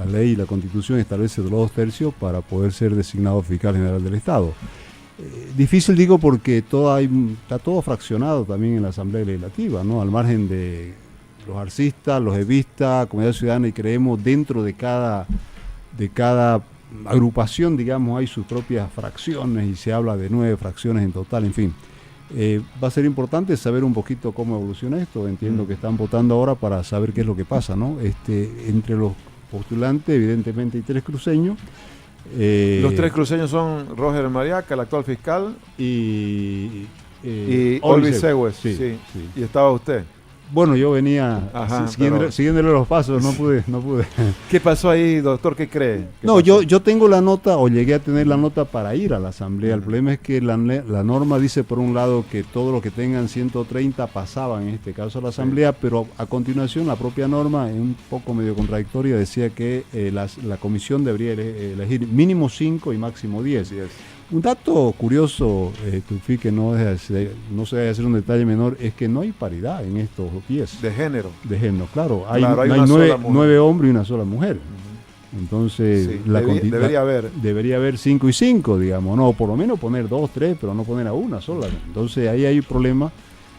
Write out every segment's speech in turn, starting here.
la ley y la Constitución establece los 2/3 para poder ser designado fiscal general del Estado. Difícil digo porque está todo fraccionado también en la Asamblea Legislativa, ¿no? Al margen de los arcistas, los evistas, Comunidad Ciudadana y Creemos, dentro de cada agrupación, digamos, hay sus propias fracciones y se habla de 9 fracciones en total, en fin. Va a ser importante saber un poquito cómo evoluciona esto. Entiendo que están votando ahora para saber qué es lo que pasa, ¿no? Entre los postulantes, evidentemente, hay 3 cruceños. Los 3 cruceños son Roger Mariaca, el actual fiscal, y Olvis Segües. Sí. Y estaba usted. Bueno, yo venía siguiéndole los pasos, no pude. ¿Qué pasó ahí, doctor? ¿Qué cree? No, yo tengo la nota, o llegué a tener la nota para ir a la asamblea. El problema es que la norma dice, por un lado, que todo lo que tengan 130 pasaban, en este caso, a la asamblea, pero a continuación la propia norma, un poco medio contradictoria, decía que la comisión debería elegir mínimo 5 y máximo 10. Un dato curioso, Tufi, que no se debe hacer un detalle menor, es que no hay paridad en estos 10. De género. De género, claro. Hay 9 hombres y una sola mujer. Entonces, sí, debería haber 5 y 5, digamos, no, por lo menos poner 2, 3, pero no poner a una sola. Entonces, ahí hay un problema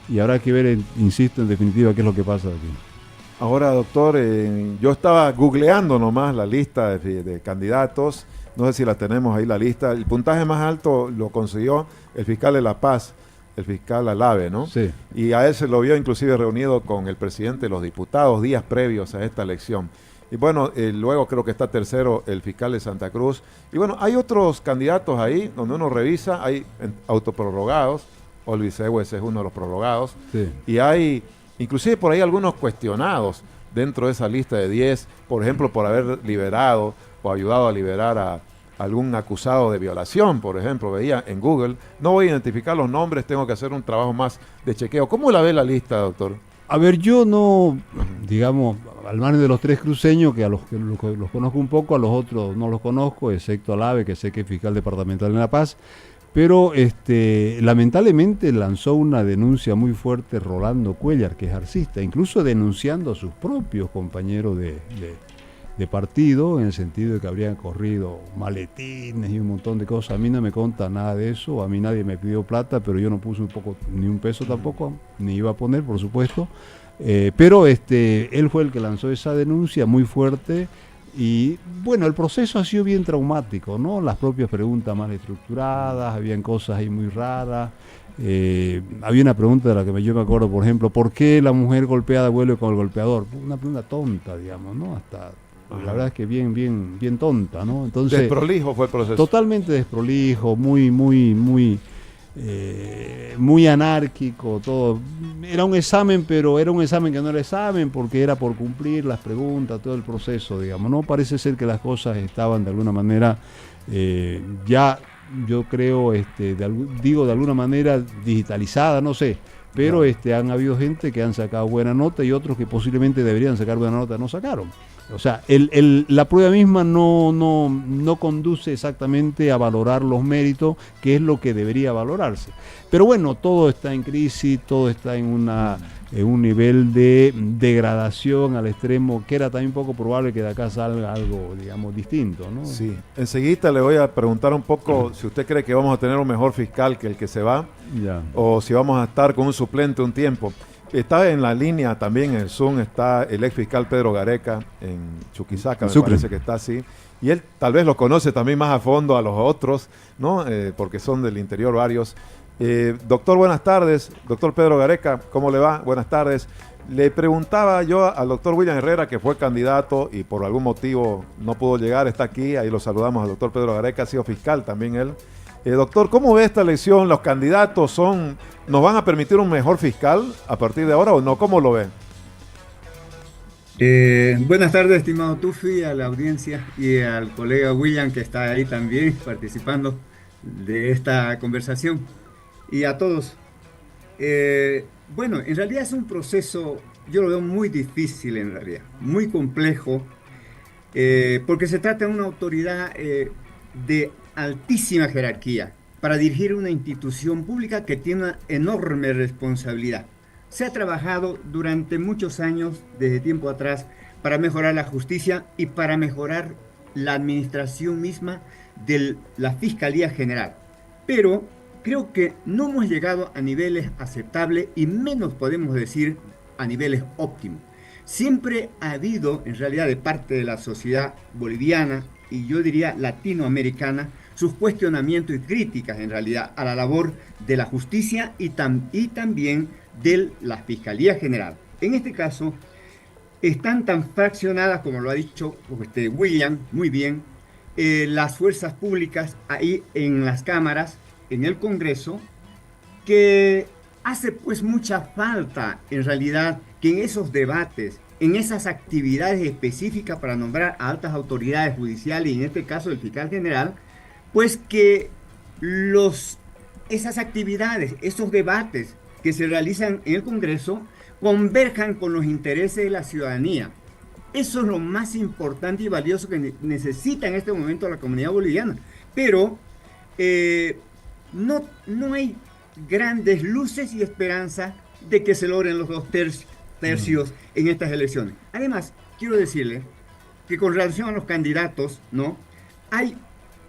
y habrá que ver, insisto, en definitiva, qué es lo que pasa aquí. Ahora, doctor, yo estaba googleando nomás la lista de candidatos. No sé si la tenemos ahí, la lista. El puntaje más alto lo consiguió el fiscal de La Paz, el fiscal Alave, ¿no? Sí. Y a él se lo vio inclusive reunido con el presidente de los diputados días previos a esta elección. Y bueno, luego creo que está tercero el fiscal de Santa Cruz. Y bueno, hay otros candidatos ahí donde uno revisa, hay autoprorrogados. Olvis Segües es uno de los prorrogados. Sí. Y hay inclusive por ahí algunos cuestionados dentro de esa lista de 10, por ejemplo, por haber liberado o ayudado a liberar a algún acusado de violación, por ejemplo, veía en Google. No voy a identificar los nombres, tengo que hacer un trabajo más de chequeo. ¿Cómo la ve la lista, doctor? A ver, yo no, digamos, al margen de los 3 cruceños, que a los conozco un poco, a los otros no los conozco, excepto al AVE, que sé que es fiscal departamental en La Paz, pero lamentablemente lanzó una denuncia muy fuerte Rolando Cuellar, que es arcista, incluso denunciando a sus propios compañeros de partido, en el sentido de que habrían corrido maletines y un montón de cosas. A mí no me conta nada de eso, a mí nadie me pidió plata, pero yo no puse ni un peso tampoco, ni iba a poner, por supuesto. Pero él fue el que lanzó esa denuncia muy fuerte y bueno, el proceso ha sido bien traumático, ¿no? Las propias preguntas mal estructuradas, habían cosas ahí muy raras. Había una pregunta de la que yo me acuerdo, por ejemplo, ¿por qué la mujer golpeada vuelve con el golpeador? Una pregunta tonta, digamos, ¿no? La verdad es que bien tonta, ¿no? Entonces, desprolijo fue el proceso. Totalmente desprolijo, muy anárquico, todo. Era un examen, pero era un examen que no era examen porque era por cumplir las preguntas, todo el proceso, digamos. No parece ser que las cosas estaban de alguna manera ya, yo creo, de alguna manera digitalizadas, no sé. Pero han habido gente que han sacado buena nota y otros que posiblemente deberían sacar buena nota no sacaron. O sea, la prueba misma no conduce exactamente a valorar los méritos, que es lo que debería valorarse. Pero bueno, todo está en crisis, todo está en un nivel de degradación al extremo, que era también poco probable que de acá salga algo, digamos, distinto, ¿no? Sí, enseguida le voy a preguntar un poco si usted cree que vamos a tener un mejor fiscal que el que se va, o si vamos a estar con un suplente un tiempo. Está en la línea también en el Zoom, está el ex fiscal Pedro Gareca en Chuquisaca, me parece que está así. Y él tal vez lo conoce también más a fondo a los otros, ¿no? Porque son del interior varios. Doctor, buenas tardes. Doctor Pedro Gareca, ¿cómo le va? Buenas tardes. Le preguntaba yo al doctor William Herrera, que fue candidato y por algún motivo no pudo llegar, está aquí, ahí lo saludamos al doctor Pedro Gareca, ha sido fiscal también él. Doctor, ¿cómo ve esta elección? ¿Los candidatos nos van a permitir un mejor fiscal a partir de ahora o no? ¿Cómo lo ve? Buenas tardes, estimado Tufi, a la audiencia y al colega William, que está ahí también participando de esta conversación, y a todos. Bueno, en realidad es un proceso, yo lo veo muy difícil en realidad, muy complejo, porque se trata de una autoridad de altísima jerarquía para dirigir una institución pública que tiene una enorme responsabilidad. Se ha trabajado durante muchos años, desde tiempo atrás, para mejorar la justicia y para mejorar la administración misma de la Fiscalía General. Pero creo que no hemos llegado a niveles aceptables y menos podemos decir a niveles óptimos. Siempre ha habido, en realidad, de parte de la sociedad boliviana y yo diría latinoamericana, sus cuestionamientos y críticas, en realidad, a la labor de la justicia y también de la Fiscalía General. En este caso, están tan fraccionadas, como lo ha dicho William, muy bien, las fuerzas públicas ahí en las cámaras, en el Congreso, que hace pues mucha falta, en realidad, que en esos debates, en esas actividades específicas para nombrar a altas autoridades judiciales, y en este caso el fiscal general, pues que esas actividades, esos debates que se realizan en el Congreso, converjan con los intereses de la ciudadanía. Eso es lo más importante y valioso que necesita en este momento la comunidad boliviana. Pero no hay grandes luces y esperanza de que se logren los 2/3 en estas elecciones. Además, quiero decirle que con relación a los candidatos, ¿no? Hay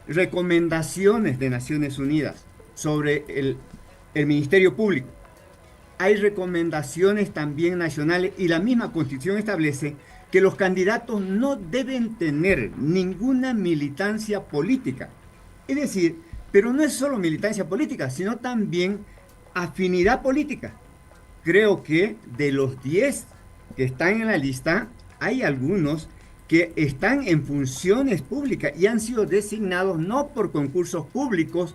recomendaciones de Naciones Unidas sobre el Ministerio Público. Hay recomendaciones también nacionales y la misma Constitución establece que los candidatos no deben tener ninguna militancia política. Es decir, pero no es solo militancia política, sino también afinidad política. Creo que de los 10 que están en la lista, hay algunos que están en funciones públicas y han sido designados no por concursos públicos,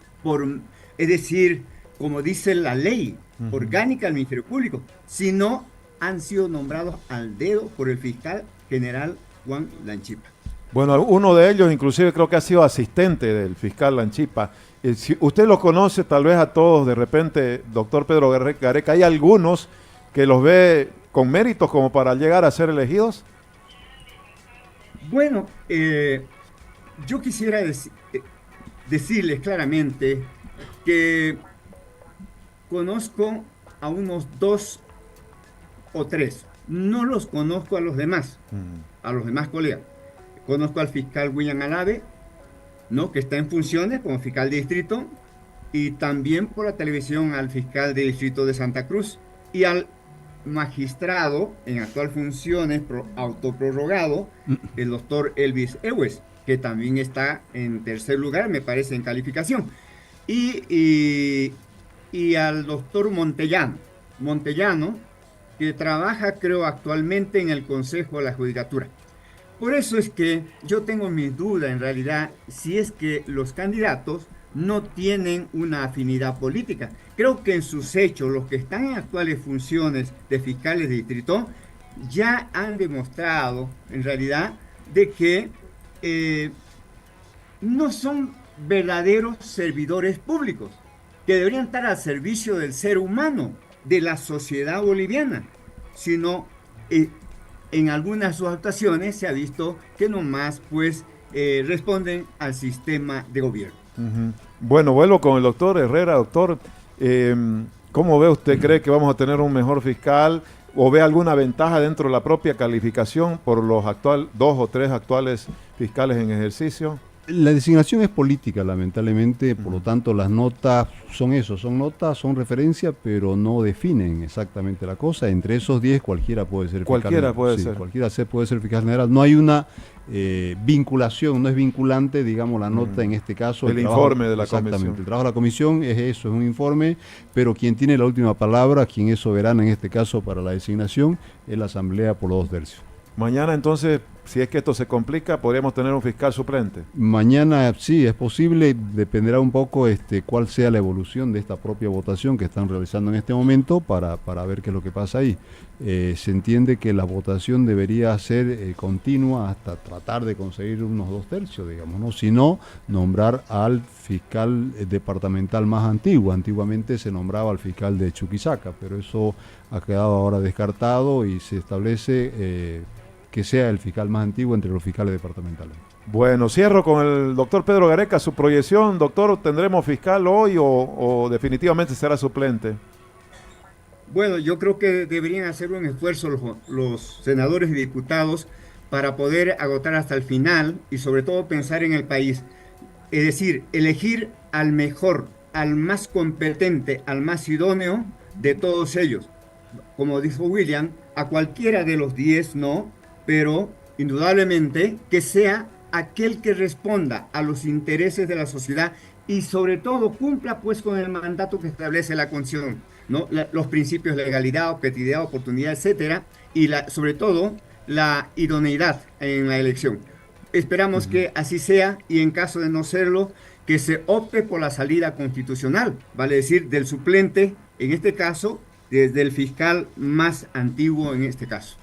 es decir, como dice la ley orgánica del Ministerio Público, sino han sido nombrados al dedo por el fiscal general Juan Lanchipa. Bueno, uno de ellos inclusive creo que ha sido asistente del fiscal Lanchipa. Si usted los conoce, tal vez a todos de repente, doctor Pedro Gareca, ¿hay algunos que los ve con méritos como para llegar a ser elegidos? Bueno, yo quisiera decirles claramente que conozco a unos 2 o 3. No los conozco a los demás colegas. Conozco al fiscal William Alave, ¿no? Que está en funciones como fiscal de distrito, y también por la televisión al fiscal de distrito de Santa Cruz y al magistrado en actual funciones autoprorrogado, el doctor Elvis Ewes, que también está en tercer lugar, me parece, en calificación. Y al doctor Montellano, que trabaja, creo, actualmente en el Consejo de la Judicatura. Por eso es que yo tengo mis dudas, en realidad, si es que los candidatos no tienen una afinidad política. Creo que en sus hechos, los que están en actuales funciones de fiscales de distrito, ya han demostrado, en realidad, de que no son verdaderos servidores públicos, que deberían estar al servicio del ser humano, de la sociedad boliviana, sino en algunas de sus actuaciones se ha visto que nomás pues responden al sistema de gobierno. Bueno, vuelvo con el doctor Herrera. Doctor, ¿cómo ve usted? ¿Cree que vamos a tener un mejor fiscal o ve alguna ventaja dentro de la propia calificación por los 2 o 3 actuales fiscales en ejercicio? La designación es política, lamentablemente, por lo tanto las notas son eso, son referencia, pero no definen exactamente la cosa. Entre esos 10 cualquiera puede ser fiscal general. Cualquiera puede ser fiscal general. No hay una vinculación, no es vinculante, digamos, la nota en este caso. El informe de la comisión. Exactamente, el trabajo de la comisión es eso, es un informe, pero quien tiene la última palabra, quien es soberana en este caso para la designación, es la Asamblea por los 2/3. Mañana entonces, si es que esto se complica, podríamos tener un fiscal suplente. Mañana sí, es posible, dependerá un poco cuál sea la evolución de esta propia votación que están realizando en este momento para ver qué es lo que pasa ahí. Se entiende que la votación debería ser continua hasta tratar de conseguir unos 2/3, digamos, ¿no? Si no, nombrar al fiscal departamental más antiguo. Antiguamente se nombraba al fiscal de Chuquisaca, pero eso ha quedado ahora descartado y se establece que sea el fiscal más antiguo entre los fiscales departamentales. Bueno, cierro con el doctor Pedro Gareca. Su proyección, doctor, ¿tendremos fiscal hoy o definitivamente será suplente? Bueno, yo creo que deberían hacer un esfuerzo los senadores y diputados para poder agotar hasta el final y sobre todo pensar en el país. Es decir, elegir al mejor, al más competente, al más idóneo de todos ellos. Como dijo William, a cualquiera de los 10 no, pero indudablemente que sea aquel que responda a los intereses de la sociedad y sobre todo cumpla pues con el mandato que establece la Constitución, ¿no? Los principios de legalidad, objetividad, oportunidad, etcétera, y sobre todo la idoneidad en la elección. Esperamos que así sea y en caso de no serlo, que se opte por la salida constitucional, vale decir, del suplente, en este caso, desde el fiscal más antiguo en este caso.